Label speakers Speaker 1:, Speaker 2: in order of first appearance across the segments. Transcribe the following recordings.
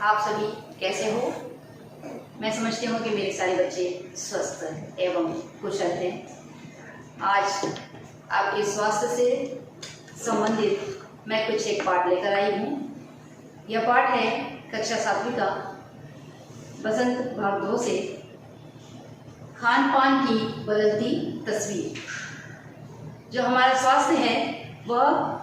Speaker 1: आप सभी कैसे हो? मैं समझती हूँ कि मेरे सारे बच्चे स्वस्थ एवं कुशल हैं। आज आपके स्वास्थ्य से संबंधित मैं कुछ एक पाठ लेकर आई हूँ। यह पाठ है कक्षा 7वीं का बसंत भाग 2 से खान पान की बदलती तस्वीर। जो हमारा स्वास्थ्य है वह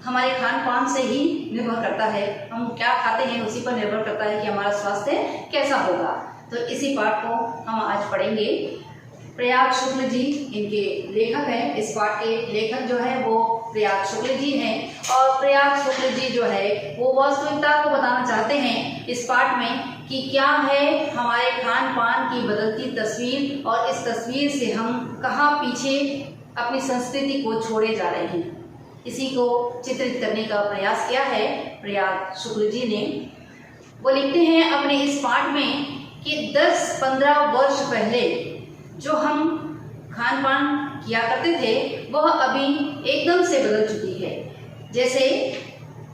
Speaker 1: हमारे खान पान से ही निर्भर करता है। हम क्या खाते हैं उसी पर निर्भर करता है कि हमारा स्वास्थ्य कैसा होगा। तो इसी पाठ को हम आज पढ़ेंगे। प्रयाग शुक्ल जी इनके लेखक हैं। इस पाठ के लेखक जो है वो प्रयाग शुक्ल जी हैं और प्रयाग शुक्ल जी जो है वो वास्तविकता को बताना चाहते हैं इस पाठ में कि क्या है हमारे खान पान की बदलती तस्वीर और इस तस्वीर से हम कहाँ पीछे अपनी संस्कृति को छोड़े जा रहे हैं। इसी को चित्रित करने का प्रयास किया है प्रयाग शुक्ल जी ने। वो लिखते हैं अपने इस पाठ में कि 10-15 वर्ष पहले जो हम खान पान किया करते थे वह अभी एकदम से बदल चुकी है। जैसे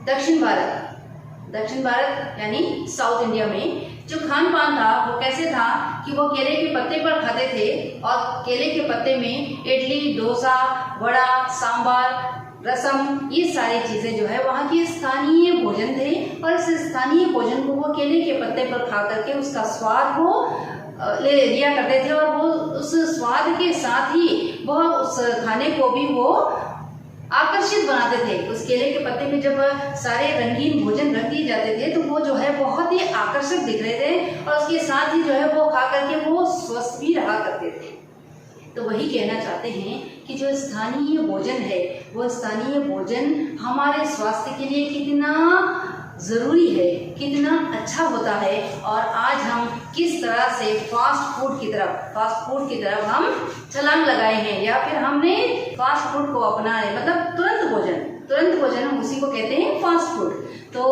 Speaker 1: दक्षिण भारत यानी साउथ इंडिया में जो खान पान था वो कैसे था कि वो केले के पत्ते पर खाते थे और केले के पत्ते में इडली, डोसा, वड़ा, सांबार, रसम, ये सारी चीज़ें जो है वहाँ की स्थानीय भोजन थे और इस स्थानीय भोजन को वो केले के पत्ते पर खा करके उसका स्वाद वो ले लिया करते थे और वो उस स्वाद के साथ ही वह उस खाने को भी वो आकर्षित बनाते थे। उस केले के पत्ते में जब सारे रंगीन भोजन रख दिए जाते थे तो वो जो है बहुत ही आकर्षक दिख रहे थे और उसके साथ ही जो है वो खा करके वो स्वस्थ भी रहा करते थे। तो वही कहना चाहते हैं कि जो स्थानीय भोजन है वो स्थानीय भोजन हमारे स्वास्थ्य के लिए कितना ज़रूरी है, कितना अच्छा होता है। और आज हम किस तरह से फास्ट फूड की तरफ हम छलांग लगाए हैं या फिर हमने फास्ट फूड को अपना है, मतलब तुरंत भोजन हम उसी को कहते हैं फास्ट फूड। तो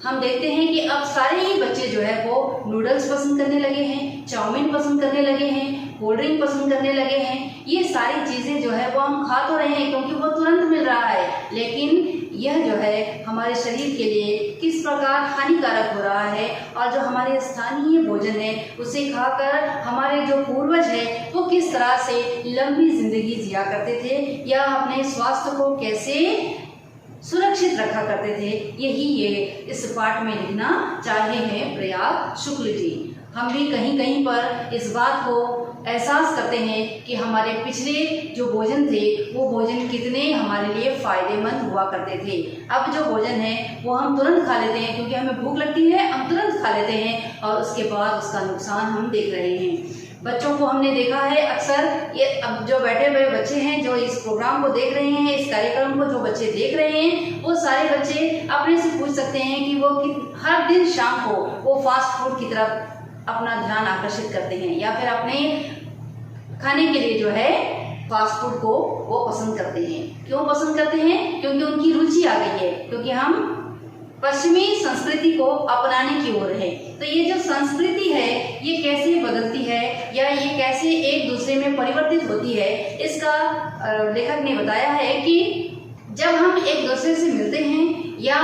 Speaker 1: हम देखते हैं कि अब सारे ही बच्चे जो है वो नूडल्स पसंद करने लगे हैं, चाउमीन पसंद करने लगे हैं, कोल्ड ड्रिंक पसंद करने लगे हैं। ये सारी चीज़ें जो है वो हम खा तो रहे हैं क्योंकि वो तुरंत मिल रहा है, लेकिन यह जो है हमारे शरीर के लिए किस प्रकार हानिकारक हो रहा है। और जो हमारे स्थानीय भोजन है उसे खाकर हमारे जो पूर्वज है वो किस तरह से लंबी जिंदगी जिया करते थे या अपने स्वास्थ्य को कैसे सुरक्षित रखा करते थे, यही ये इस पाठ में लिखना चाहे हैं प्रयाग शुक्ल जी। हम भी कहीं कहीं पर इस बात को एहसास करते हैं कि हमारे पिछले जो भोजन थे वो भोजन कितने हमारे लिए फ़ायदेमंद हुआ करते थे। अब जो भोजन है वो हम तुरंत खा लेते हैं क्योंकि हमें भूख लगती है, हम तुरंत खा लेते हैं और उसके बाद उसका नुकसान हम देख रहे हैं। बच्चों को हमने देखा है अक्सर, ये अब जो बैठे हुए बच्चे हैं जो इस प्रोग्राम को देख रहे हैं, इस कार्यक्रम को जो बच्चे देख रहे हैं, वो सारे बच्चे अपने से पूछ सकते हैं कि वो हर दिन शाम को वो फास्ट फूड की तरफ अपना ध्यान आकर्षित करते हैं या फिर अपने खाने के लिए जो है फास्ट फूड को वो पसंद करते हैं। क्यों पसंद करते हैं? क्योंकि उनकी रुचि आ गई है, क्योंकि हम पश्चिमी संस्कृति को अपनाने की ओर है। तो ये जो संस्कृति है ये कैसे बदलती है या ये कैसे एक दूसरे में परिवर्तित होती है, इसका लेखक ने बताया है कि जब हम एक दूसरे से मिलते हैं या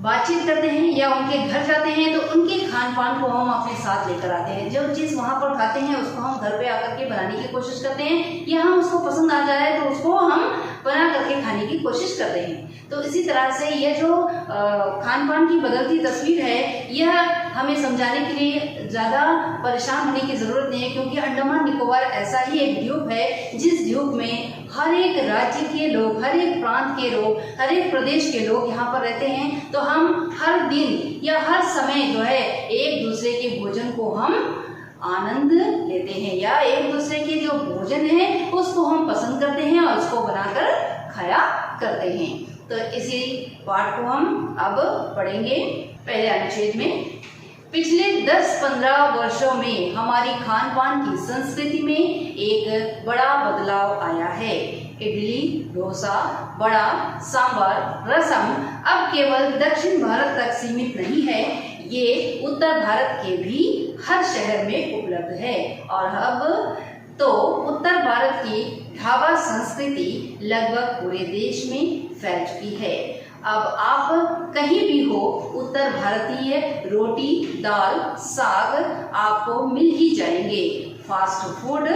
Speaker 1: बातचीत करते हैं या उनके घर जाते हैं तो उनके खान पान को हम अपने साथ लेकर आते हैं। जो चीज़ वहाँ पर खाते हैं उसको हम घर पे आकर के बनाने की कोशिश करते हैं या हम उसको पसंद आ जाए तो उसको हम बना करके खाने की कोशिश करते हैं। तो इसी तरह से यह जो खान पान की बदलती तस्वीर है यह हमें समझाने के लिए ज़्यादा परेशान होने की ज़रूरत नहीं है, क्योंकि अंडमान निकोबार ऐसा ही एक द्वीप है जिस द्वीप में हर एक राज्य के लोग, हर एक प्रांत के लोग, हर एक प्रदेश के लोग यहाँ पर रहते हैं। तो हम हर दिन या हर समय जो है एक दूसरे के भोजन को हम आनंद लेते हैं या एक दूसरे के जो भोजन है उसको हम पसंद करते हैं और उसको बनाकर खाया करते हैं। तो इसी पाठ को हम अब पढ़ेंगे। पहले अनुच्छेद में पिछले 10-15 वर्षों में हमारी खान पान की संस्कृति में एक बड़ा बदलाव आया है। इडली, डोसा, वड़ा, सांभर, रसम अब केवल दक्षिण भारत तक सीमित नहीं है, ये उत्तर भारत के भी हर शहर में उपलब्ध है। और अब तो उत्तर भारत की ढाबा संस्कृति लगभग पूरे देश में फैल चुकी है। अब आप कहीं भी हो, उत्तर भारतीय रोटी दाल साग आपको मिल ही जाएंगे। फास्ट फूड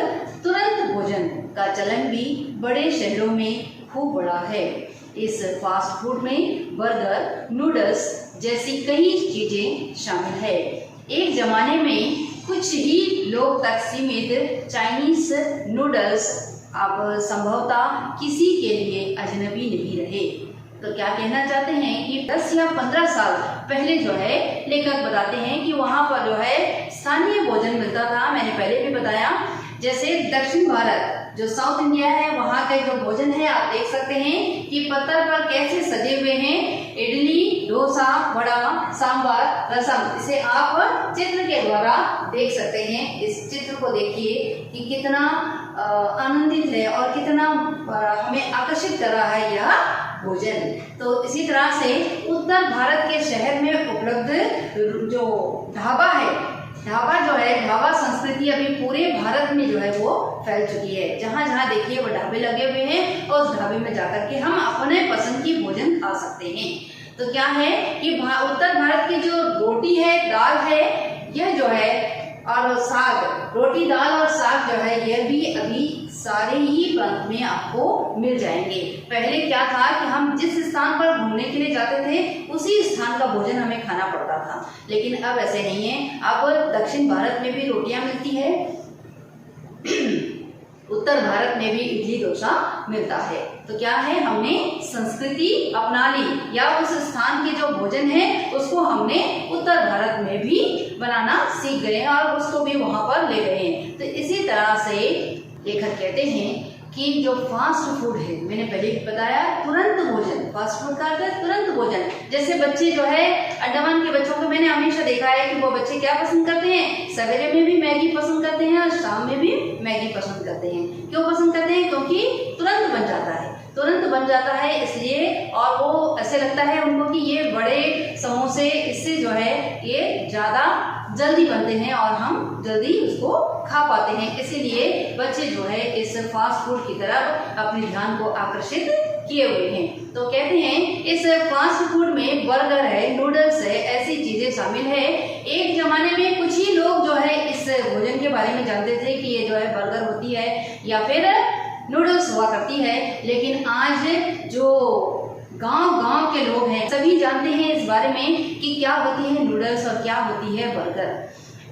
Speaker 1: तुरंत भोजन का चलन भी बड़े शहरों में खूब बड़ा है। इस फास्ट फूड में बर्गर, नूडल्स जैसी कई चीजें शामिल है। एक जमाने में कुछ ही लोग तक सीमित चाइनीज नूडल्स अब संभवतः किसी के लिए अजनबी नहीं रहे। तो क्या कहना चाहते हैं कि 10 या 15 साल पहले जो है लेखक बताते हैं कि वहाँ पर जो है स्थानीय भोजन मिलता था। मैंने पहले भी बताया, जैसे दक्षिण भारत जो साउथ इंडिया है वहाँ का जो भोजन है आप देख सकते हैं कि पत्थर पर कैसे सजे हुए हैं। इडली, डोसा, वड़ा, सांभर, रसम, इसे आप चित्र के द्वारा देख सकते हैं। इस चित्र को देखिए कि कितना आनंदित है और कितना हमें आकर्षित कर रहा है यह भोजन। तो इसी तरह से उत्तर भारत के शहर में उपलब्ध जो ढाबा है, ढाबा जो है, ढाबा संस्कृति अभी पूरे भारत में जो है वो फैल चुकी है। जहाँ जहाँ देखिए वो ढाबे लगे हुए हैं और उस ढाबे में जाकर के हम अपने पसंद की भोजन खा सकते हैं। तो क्या है कि उत्तर भारत की जो रोटी है, दाल है, यह जो है, और साग, रोटी दाल और साग जो है यह भी अभी सारे ही प्रांत में आपको मिल जाएंगे। पहले क्या था कि हम जिस स्थान पर घूमने के लिए जाते थे उसी स्थान का भोजन हमें खाना पड़ता था, लेकिन अब ऐसे नहीं है। अब दक्षिण भारत में भी रोटियां मिलती है, उत्तर भारत में भी इडली डोसा मिलता है। तो क्या है, हमने संस्कृति अपना ली या उस स्थान के जो भोजन है उसको हमने उत्तर भारत में भी बनाना सीख गए और उसको भी वहां पर ले गए हैं। तो इसी तरह से लेखक कहते हैं कि जो फास्ट फूड है, मैंने पहले भी बताया, तुरंत भोजन, फास्ट फूड का अर्थ है तुरंत भोजन। जैसे बच्चे जो है, अंडमान के बच्चों को मैंने हमेशा देखा है कि वो बच्चे क्या पसंद करते हैं, सवेरे में भी मैगी पसंद करते हैं और शाम में भी मैगी पसंद करते हैं। क्यों पसंद करते हैं? क्योंकि तुरंत बन जाता है, तुरंत बन जाता है इसलिए, और वो ऐसे लगता है उनको कि ये बड़े समोसे, इससे जो है ये ज़्यादा जल्दी बनते हैं और हम जल्दी उसको खा पाते हैं। इसीलिए बच्चे जो है इस फास्ट फूड की तरफ अपने ध्यान को आकर्षित किए हुए हैं। तो कहते हैं इस फास्ट फूड में बर्गर है, नूडल्स है, ऐसी चीजें शामिल है। एक जमाने में कुछ ही लोग जो है इस भोजन के बारे में जानते थे कि ये जो है बर्गर होती है या फिर नूडल्स हुआ करती है, लेकिन आज जो गांव के लोग हैं सभी जानते हैं इस बारे में कि क्या होती है नूडल्स और क्या होती है बर्गर।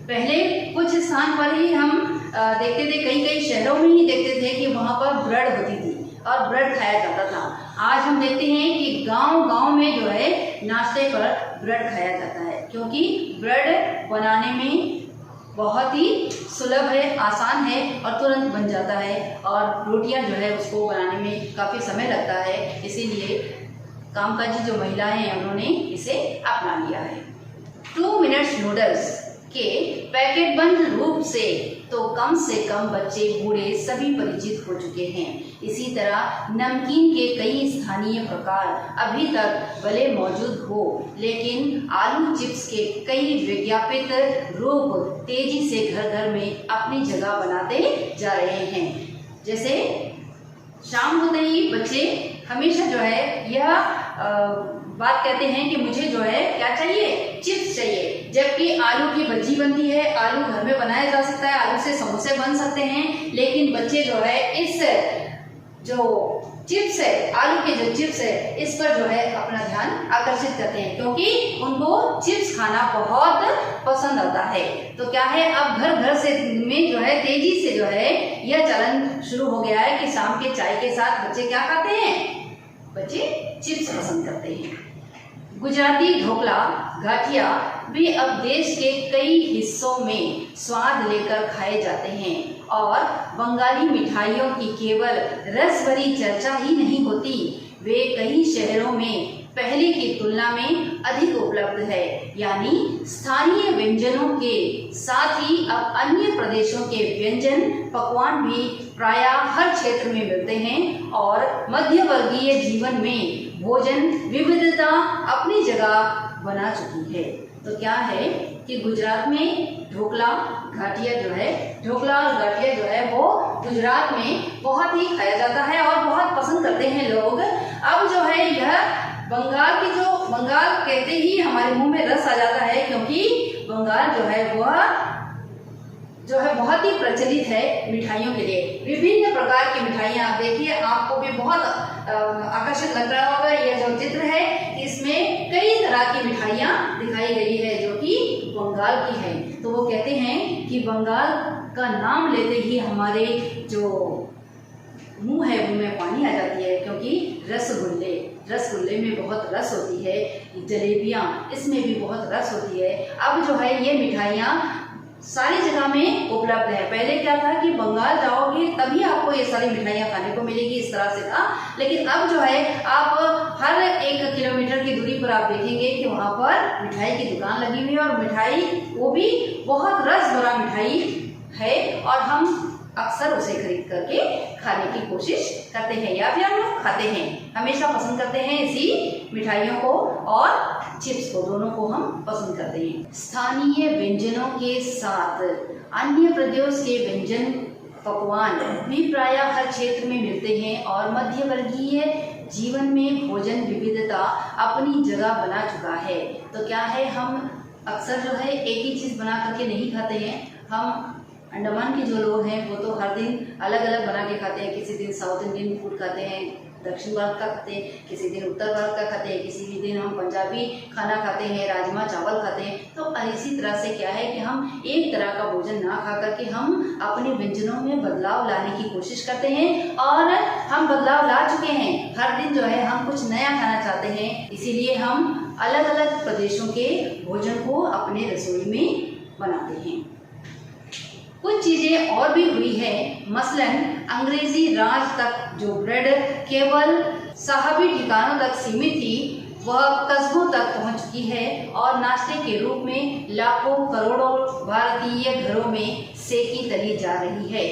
Speaker 1: पहले कुछ स्थान पर ही हम देखते थे, कई शहरों में ही देखते थे कि वहाँ पर ब्रेड होती थी और ब्रेड खाया जाता था। आज हम देखते हैं कि गांव में जो है नाश्ते पर ब्रेड खाया जाता है, क्योंकि ब्रेड बनाने में बहुत ही सुलभ है, आसान है और तुरंत बन जाता है, और रोटियां जो है उसको बनाने में काफ़ी समय लगता है। इसीलिए कामकाजी जो महिलाएं हैं उन्होंने इसे अपना लिया है। 2 मिनट्स नूडल्स के पैकेट बंद रूप से कम बच्चे बूढ़े सभी परिचित हो चुके हैं। इसी तरह नमकीन के कई स्थानीय प्रकार अभी तक भले मौजूद हो, लेकिन आलू चिप्स के कई विज्ञापित रूप तेजी से घर घर में अपनी जगह बनाते जा रहे हैं। जैसे शाम होते ही बच्चे हमेशा जो है यह बात कहते हैं कि मुझे जो है क्या चाहिए, चिप्स चाहिए, जबकि आलू की भज्जी बनती है, आलू घर में बनाया जा सकता है, आलू से समोसे बन सकते हैं, लेकिन बच्चे जो है इस जो चिप्स है, आलू के जो चिप्स है, इस पर जो है अपना ध्यान आकर्षित करते हैं, क्योंकि उनको चिप्स खाना बहुत पसंद आता है। तो क्या है, अब घर से में जो है तेजी से जो है यह चलन शुरू हो गया है कि शाम के चाय के साथ बच्चे क्या खाते हैं, बच्चे चिप्स पसंद करते हैं। गुजराती ढोकला, गाठिया भी अब देश के कई हिस्सों में स्वाद लेकर खाए जाते हैं, और बंगाली मिठाइयों की केवल रस भरी चर्चा ही नहीं होती, वे कई शहरों में पहले की तुलना में अधिक उपलब्ध है। यानी स्थानीय व्यंजनों के साथ ही अब अन्य प्रदेशों के व्यंजन पकवान भी प्रायः हर क्षेत्र में मिलते हैं, और मध्य वर्गीय जीवन में भोजन विविधता अपनी जगह बना चुकी है। तो क्या है कि गुजरात में ढोकला गाठिया जो है, ढोकला और गाठिया जो है वो गुजरात में बहुत ही खाया जाता है और बहुत पसंद करते हैं लोग। अब जो है यह बंगाल कहते ही हमारे मुंह में रस आ जाता है, क्योंकि बंगाल जो है वह बहुत ही प्रचलित है मिठाइयों के लिए। विभिन्न प्रकार की मिठाइयाँ आप देखिए, आपको भी बहुत आकर्षक लग रहा होगा। यह जो चित्र है इसमें कई तरह की मिठाइयाँ दिखाई गई है जो कि बंगाल की है। तो वो कहते हैं कि बंगाल का नाम लेते ही हमारे जो मुंह है मुंह में पानी आ जाती है, क्योंकि रसगुल्ले में बहुत रस होती है, जलेबियाँ इसमें भी बहुत रस होती है। अब जो है ये मिठाइयाँ सारी जगह में उपलब्ध है। पहले क्या था कि बंगाल जाओगे तभी आपको ये सारी मिठाइयाँ खाने को मिलेगी, इस तरह से था। लेकिन अब जो है आप हर 1 किलोमीटर की दूरी पर आप देखेंगे कि वहाँ पर मिठाई की दुकान लगी हुई है, और मिठाई वो भी बहुत रस भरा मिठाई है, और हम अक्सर उसे खरीद करके खाने की कोशिश करते हैं, या फिर हम लोग खाते हैं। हमेशा पसंद करते हैं इसी मिठाइयों को, और चिप्स को, दोनों को हम पसंद करते हैं। स्थानीय व्यंजनों के साथ अन्य प्रदेश के व्यंजन पकवान भी प्रायः हर क्षेत्र में मिलते हैं, और मध्यवर्गीय जीवन में भोजन विविधता अपनी जगह बना चुका है। तो क्या है, हम अक्सर जो है एक ही चीज़ बना करके नहीं खाते हैं। हम अंडमान के जो लोग हैं वो तो हर दिन अलग अलग बना के खाते हैं। किसी दिन साउथ इंडियन फूड खाते हैं, दक्षिण भारत का खाते हैं, किसी दिन उत्तर भारत का खाते हैं, किसी भी दिन हम पंजाबी खाना खाते हैं, राजमा चावल खाते हैं। तो इसी तरह से क्या है कि हम एक तरह का भोजन ना खा करके हम अपने व्यंजनों में बदलाव लाने की कोशिश करते हैं, और हम बदलाव ला चुके हैं। हर दिन जो है हम कुछ नया खाना चाहते हैं, इसीलिए हम अलग अलग प्रदेशों के भोजन को अपने रसोई में बनाते हैं। कुछ चीज़ें और भी हुई है, मसलन अंग्रेजी राज तक जो ब्रेड केवल साहबी ठिकानों तक सीमित थी, वह कस्बों तक पहुंच चुकी है, और नाश्ते के रूप में लाखों करोड़ों भारतीय घरों में सेकी तली जा रही है।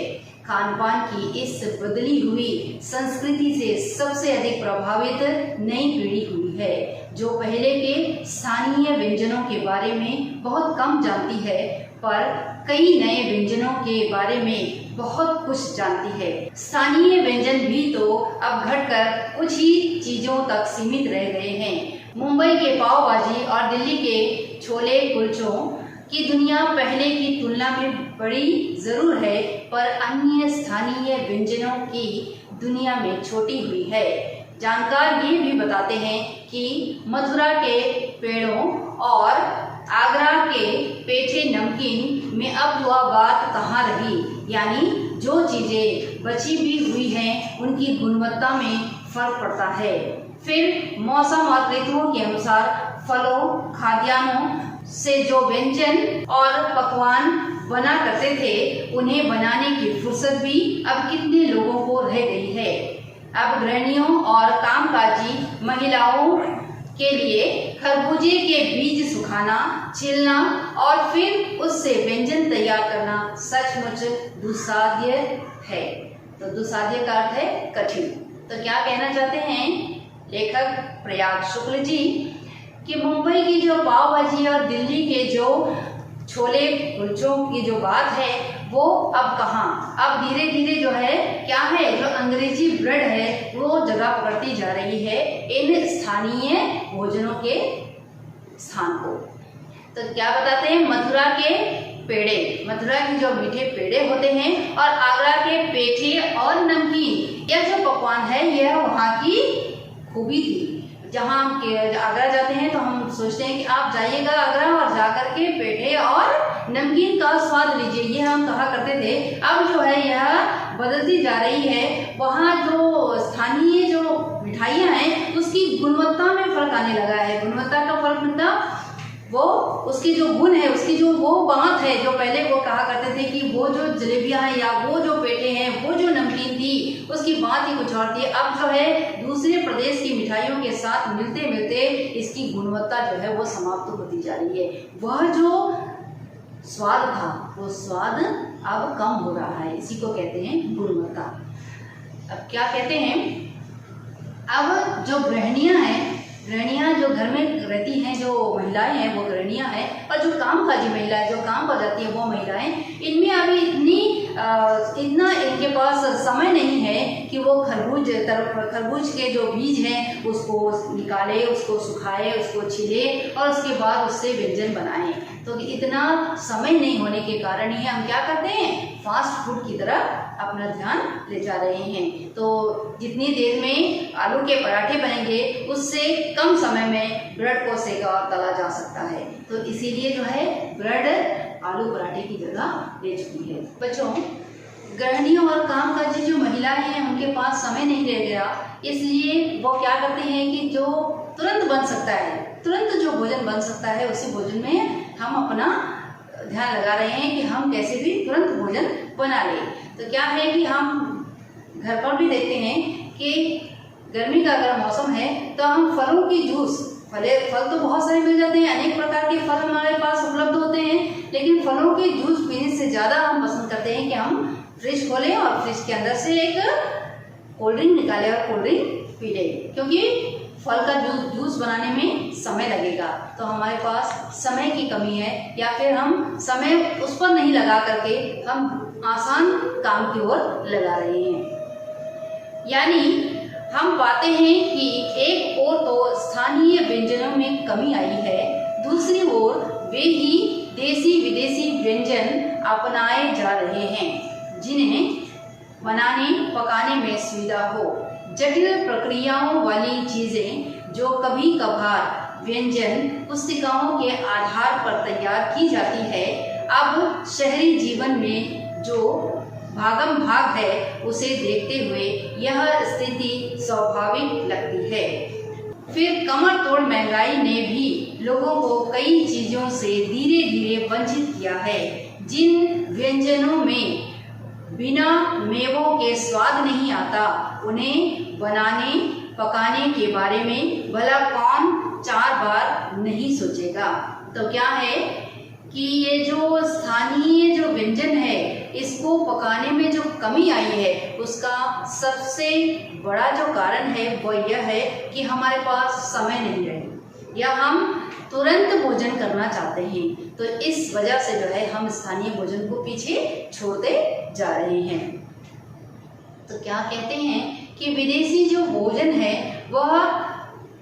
Speaker 1: खान पान की इस बदली हुई संस्कृति से सबसे अधिक प्रभावित नई पीढ़ी हुई है, जो पहले के स्थानीय व्यंजनों के बारे में बहुत कम जानती है, पर कई नए व्यंजनों के बारे में बहुत कुछ जानती है। स्थानीय व्यंजन भी तो अब घटकर कुछ ही चीजों तक सीमित रह गए हैं। मुंबई के पाव भाजी और दिल्ली के छोले कुलचों की दुनिया पहले की तुलना में बड़ी जरूर है, पर अन्य स्थानीय व्यंजनों की दुनिया में छोटी हुई है। जानकार ये भी बताते हैं कि मथुरा के पेड़ों और आगरा के पेठे नमकीन में अब वह बात कहाँ रही, यानी जो चीज़ें बची भी हुई हैं उनकी गुणवत्ता में फर्क पड़ता है। फिर मौसम और ऋतुओं के अनुसार फलों खाद्यान्नों से जो व्यंजन और पकवान बना करते थे, उन्हें बनाने की फुर्सत भी अब कितने लोगों को रह गई है। अब गृहिणियों और कामकाजी महिलाओं के लिए खरबूजे के बीज सुखाना, छिलना और फिर उससे व्यंजन तैयार करना सचमुच दुस्साध्य है। तो दुस्साध्य का अर्थ है कठिन। तो क्या कहना चाहते हैं लेखक प्रयाग शुक्ल जी कि मुंबई की जो पाव भाजी और दिल्ली के जो छोले कुलचों की जो बात है वो अब कहाँ, अब धीरे धीरे जो है क्या है, जो अंग्रेजी ब्रेड है वो जगह पकड़ती जा रही है इन स्थानीय भोजनों के स्थान को। तो क्या बताते हैं, मथुरा के पेड़े, मथुरा के जो मीठे पेड़े होते हैं और आगरा के पेठे और नमकीन, यह जो पकवान है यह वहाँ की खूबी थी। जहाँ हम आगरा जाते हैं तो हम सोचते हैं कि आप जाइएगा आगरा और जाकर के पेठे और नमकीन का स्वाद लीजिए, ये हम कहा करते थे। अब जो है यह बदलती जा रही है, वहाँ जो स्थानीय जो मिठाइयाँ हैं उसकी गुणवत्ता में फर्क आने लगा है। गुणवत्ता का फर्क मतलब वो उसकी जो गुण है, उसकी जो वो बात है, जो पहले वो कहा करते थे कि वो जो जलेबियाँ हैं या वो जो पेठे हैं, वो जो नमकीन थी, उसकी बात ही कुछ और थी। अब जो है दूसरे प्रदेश की मिठाइयों के साथ मिलते मिलते इसकी गुणवत्ता जो है वो समाप्त होती जा रही है। वह जो स्वाद था वो स्वाद अब कम हो रहा है, इसी को कहते हैं गुणवत्ता। अब क्या कहते हैं, अब जो गृहिणियाँ हैं गृहिणियाँ जो घर में रहती हैं, जो महिलाएं हैं वो गृहिणियाँ हैं, और जो कामकाजी महिलाएं जो काम पर जाती है वो महिलाएं, इनमें अभी इतना इनके पास समय नहीं है कि वो खरबूज के जो बीज हैं उसको निकाले, उसको सुखाए, उसको छिले और उसके बाद उससे व्यंजन बनाएं। तो इतना समय नहीं होने के कारण ही हम क्या करते हैं, फास्ट फूड की तरफ अपना ध्यान ले जा रहे हैं। तो जितनी देर में आलू के पराठे बनेंगे उससे कम समय में ब्रेड को सेका और तला जा सकता है। तो इसीलिए जो है ब्रेड आलू पराठे की जगह ले चुकी है। बच्चों, गृहिणियों और कामकाजी जो महिलाएं हैं उनके पास समय नहीं रह गया, इसलिए वो क्या करते हैं कि जो तुरंत बन सकता है, तुरंत जो भोजन बन सकता है उसी भोजन में हम अपना ध्यान लगा रहे हैं कि हम कैसे भी तुरंत भोजन बना लें। तो क्या है कि हम घर पर भी देखते हैं कि गर्मी का अगर मौसम है तो हम फलों की जूस, फल तो बहुत सारे मिल जाते हैं, अनेक प्रकार के फल हमारे पास उपलब्ध होते हैं, लेकिन फलों के जूस पीने से ज़्यादा हम पसंद करते हैं कि हम फ्रिज खोलें और फ्रिज के अंदर से एक कोल्ड ड्रिंक निकालें और कोल्ड ड्रिंक पी लें, क्योंकि फल का जूस बनाने में समय लगेगा। तो हमारे पास समय की कमी है, या फिर हम समय उस पर नहीं लगा करके हम आसान काम की ओर लगा रहे हैं। यानी हम पाते हैं कि एक ओर तो स्थानीय व्यंजनों में कमी आई है, दूसरी ओर वे ही देसी विदेशी व्यंजन अपनाए जा रहे हैं जिन्हें बनाने पकाने में सुविधा हो। जटिल प्रक्रियाओं वाली चीज़ें जो कभी कभार व्यंजन पुस्तिकाओं के आधार पर तैयार की जाती है, अब शहरी जीवन में जो भागम भाग है उसे देखते हुए यह स्थिति स्वाभाविक लगती है। फिर कमर तोड़ महंगाई ने भी लोगों को कई चीज़ों से धीरे धीरे वंचित किया है। जिन व्यंजनों में बिना मेवों के स्वाद नहीं आता, उन्हें बनाने पकाने के बारे में भला कौन 4 बार नहीं सोचेगा। तो क्या है कि ये जो स्थानीय जो व्यंजन है इसको पकाने में जो कमी आई है उसका सबसे बड़ा जो कारण है वो यह है कि हमारे पास समय नहीं रहे, या हम तुरंत भोजन करना चाहते हैं। तो इस वजह से जो है हम स्थानीय भोजन को पीछे छोड़ते जा रहे हैं। तो क्या कहते हैं कि विदेशी जो भोजन है वह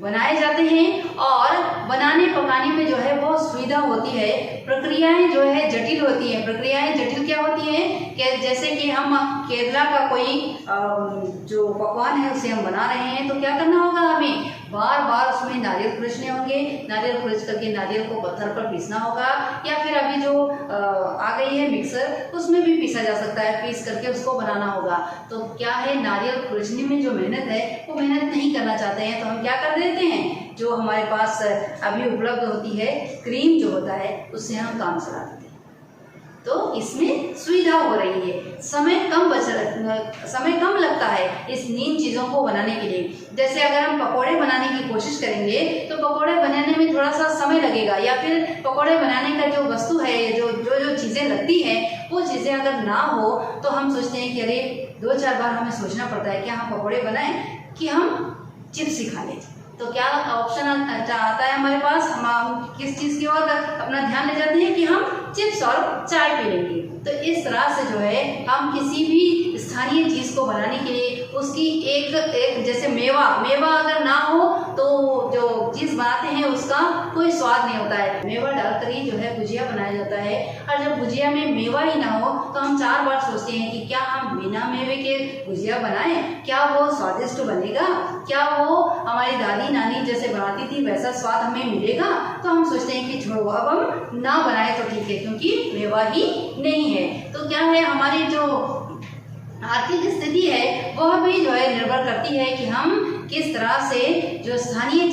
Speaker 1: बनाए जाते हैं और बनाने पकाने में जो है वो सुविधा होती है, प्रक्रियाएं जो है जटिल होती हैं। प्रक्रियाएं जटिल क्या होती हैं कि जैसे कि हम केरला का कोई जो पकवान है उसे हम बना रहे हैं, तो क्या करना होगा, हमें बार बार उसमें नारियल खुरचने होंगे, नारियल खुरच करके नारियल को पत्थर पर पीसना होगा, या फिर अभी जो आ गई है मिक्सर उसमें भी पीसा जा सकता है, पीस करके उसको बनाना होगा। तो क्या है, नारियल खुरचने में जो मेहनत है वो मेहनत नहीं करना चाहते हैं, तो हम क्या कर देते हैं, जो हमारे पास अभी उपलब्ध होती है क्रीम जो होता है उससे हम काम चला देते हैं। तो इसमें सुविधा हो रही है, समय कम लगता है इस नीम चीज़ों को बनाने के लिए। जैसे अगर हम पकोड़े बनाने की कोशिश करेंगे तो पकोड़े बनाने में थोड़ा सा समय लगेगा, या फिर पकोड़े बनाने का जो वस्तु है, जो चीज़ें लगती हैं वो चीज़ें अगर ना हो तो हम सोचते हैं कि अरे 2-4 बार हमें सोचना पड़ता है कि हम पकोड़े बनाएं कि हम चिप्स ही खा लें। तो क्या ऑप्शन आता है हमारे पास, हम किस चीज़ की ओर अपना ध्यान ले जाते हैं कि हम चिप्स और चाय पी लेंगे। तो इस तरह से जो है हम किसी भी स्थानीय चीज़ को बनाने के लिए उसकी एक जैसे मेवा अगर ना हो तो जो चीज़ बनाते हैं उसका कोई स्वाद नहीं होता है। मेवा डालकर ही जो है भुजिया बनाया जाता है, और जब भुजिया में मेवा ही ना हो तो हम 4 बार सोचते हैं कि क्या हम बिना मेवे के भुजिया बनाएं, क्या वो स्वादिष्ट बनेगा, क्या वो हमारी दादी नानी जैसे बनाती थी वैसा स्वाद हमें मिलेगा। तो हम सोचते हैं कि छोड़ो, अब हम ना बनाए तो ठीक है, क्योंकि मेवा ही नहीं है। तो क्या है, हमारी जो आर्थिक स्थिति है वह भी जो है निर्भर करती है कि हम किस तरह से जो स्थानीय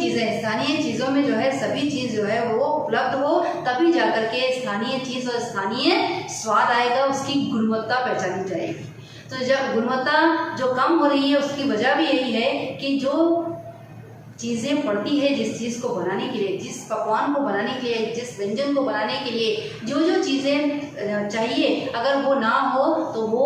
Speaker 1: चीज़ों में जो है सभी चीज़ जो है वो उपलब्ध हो, तभी जाकर के स्थानीय चीज़ और स्थानीय स्वाद आएगा, उसकी गुणवत्ता पहचानी जाएगी। तो जब गुणवत्ता जो कम हो रही है उसकी वजह भी यही है कि जो चीज़ें पड़ती है जिस चीज़ को बनाने के लिए, जिस पकवान को बनाने के लिए, जिस व्यंजन को बनाने के लिए जो चीज़ें चाहिए, अगर वो ना हो तो वो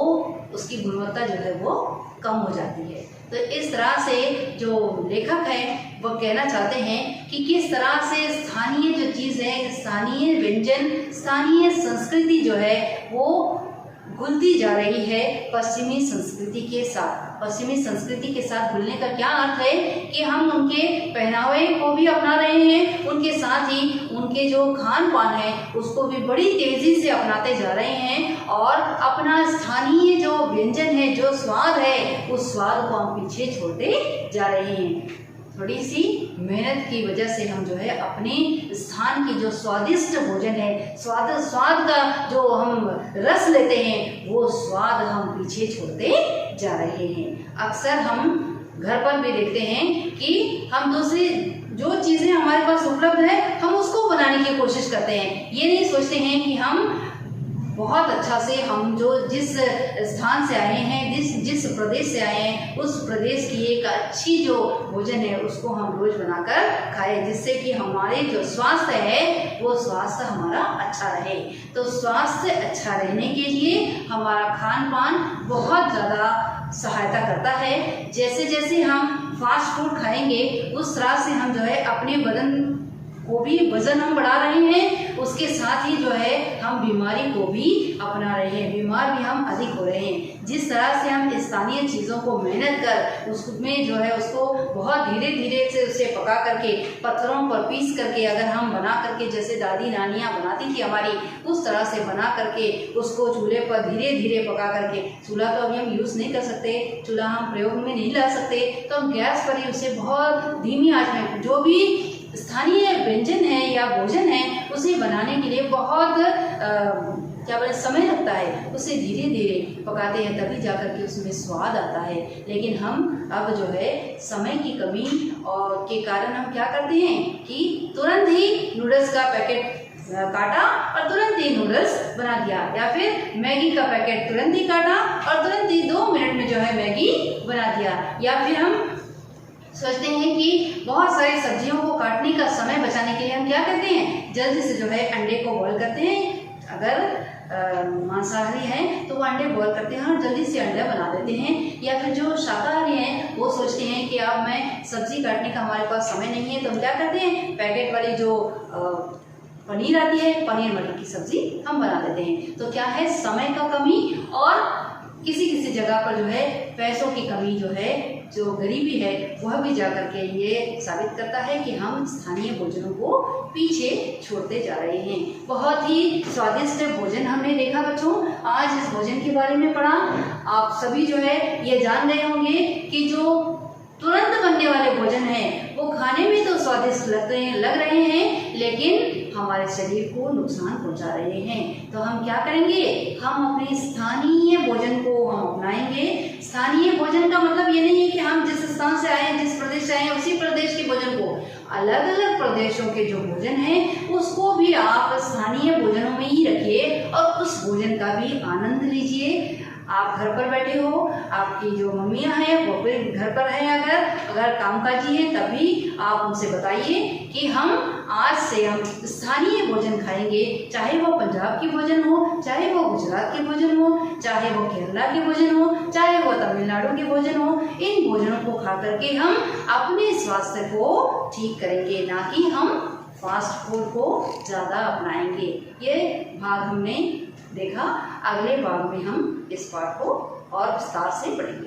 Speaker 1: उसकी गुणवत्ता जो है वो कम हो जाती है। तो इस तरह से जो लेखक हैं वो कहना चाहते हैं कि किस तरह से स्थानीय जो चीज़ है, स्थानीय व्यंजन, स्थानीय संस्कृति जो है वो घुलती जा रही है पश्चिमी संस्कृति के साथ। पश्चिमी संस्कृति के साथ घुलने का क्या अर्थ है कि हम उनके पहनावे को भी अपना रहे हैं, उनके साथ ही उनके जो खान पान है उसको भी बड़ी तेजी से अपनाते जा रहे हैं और अपना स्थानीय जो व्यंजन है, जो स्वाद है, उस स्वाद को हम पीछे छोड़ते जा रहे हैं। थोड़ी सी मेहनत की वजह से हम जो है अपने स्थान की जो स्वादिष्ट भोजन है, स्वाद का जो हम रस लेते हैं, वो स्वाद हम पीछे छोड़ते जा रहे हैं। अक्सर हम घर पर भी देखते हैं कि हम दूसरी जो चीज़ें हमारे पास उपलब्ध है हम उसको बनाने की कोशिश करते हैं। ये नहीं सोचते हैं कि हम बहुत अच्छा से हम जो जिस स्थान से आए हैं, जिस प्रदेश से आए हैं, उस प्रदेश की एक अच्छी जो भोजन है उसको हम रोज बनाकर खाएं, जिससे कि हमारे जो स्वास्थ्य है वो स्वास्थ्य हमारा अच्छा रहे। तो स्वास्थ्य अच्छा रहने के लिए हमारा खान पान बहुत ज़्यादा सहायता करता है। जैसे जैसे हम फास्ट फूड खाएंगे उस तरह से हम जो है अपने बदन को भी वजन हम बढ़ा रहे हैं, उसके साथ ही जो है हम बीमारी को भी अपना रहे हैं, बीमार भी हम अधिक हो रहे हैं। जिस तरह से हम स्थानीय चीज़ों को मेहनत कर उसमें जो है उसको बहुत धीरे धीरे से उसे पका करके पत्थरों पर पीस करके अगर हम बना करके, जैसे दादी नानियाँ बनाती थी हमारी, उस तरह से बना करके उसको चूल्हे पर धीरे धीरे पका करके, चूल्हा तो अभी हम यूज़ नहीं कर सकते, चूल्हा हम प्रयोग में नहीं ला सकते, तो हम गैस पर ही उसे बहुत धीमी आंच में जो भी स्थानीय व्यंजन है या भोजन है उसे बनाने के लिए बहुत समय लगता है, उसे धीरे धीरे पकाते हैं तभी जाकर के उसमें स्वाद आता है। लेकिन हम अब जो है समय की कमी और के कारण हम क्या करते हैं कि तुरंत ही नूडल्स का पैकेट काटा और तुरंत ही नूडल्स बना दिया, या फिर मैगी का पैकेट तुरंत ही काटा और तुरंत ही 2 मिनट में जो है मैगी बना दिया। या फिर हम सोचते हैं कि बहुत सारी सब्जियों को काटने का समय बचाने के लिए हम क्या करते हैं, जल्दी से जो है अंडे को बॉईल करते हैं। अगर मांसाहारी हैं तो वो अंडे बॉईल करते हैं और जल्दी से अंडा बना देते हैं। या फिर जो शाकाहारी हैं वो सोचते हैं कि अब मैं सब्जी काटने का हमारे पास समय नहीं है, तो हम क्या करते हैं, पैकेट वाली जो पनीर आती है, पनीर मटर की सब्जी हम बना देते हैं। तो क्या है, समय का कमी और किसी जगह पर जो है पैसों की कमी जो है, जो गरीबी है, वह भी जाकर के ये साबित करता है कि हम स्थानीय भोजनों को पीछे छोड़ते जा रहे हैं। बहुत ही स्वादिष्ट भोजन हमने देखा बच्चों, आज इस भोजन के बारे में पढ़ा। आप सभी जो है ये जान गए होंगे कि जो तुरंत बनने वाले भोजन हैं वो खाने में तो स्वादिष्ट लग रहे हैं लेकिन हमारे शरीर को नुकसान पहुंचा रहे हैं। तो हम क्या करेंगे, हम अपने स्थानीय भोजन को हम अपनाएंगे। स्थानीय भोजन का मतलब ये नहीं है कि हम जिस स्थान से आए, जिस प्रदेश से आए, उसी प्रदेश के भोजन को, अलग अलग प्रदेशों के जो भोजन है उसको भी आप स्थानीय भोजनों में ही रखिए और उस भोजन का भी आनंद लीजिए। आप घर पर बैठे हो, आपकी जो मम्मियाँ हैं वो भी घर पर हैं, अगर कामकाजी हैं तभी आप उनसे बताइए कि हम आज से हम स्थानीय भोजन खाएंगे, चाहे वो पंजाब की भोजन हो, चाहे वो गुजरात के भोजन हो, चाहे वो केरला के भोजन हो, चाहे वो तमिलनाडु के भोजन हो। इन भोजनों को खा करके हम अपने स्वास्थ्य को ठीक करेंगे, ना कि हम फास्ट फूड को ज़्यादा अपनाएंगे। ये भाग हमने देखा, अगले भाग में हम इस पाठ को और विस्तार से पढ़ेंगे।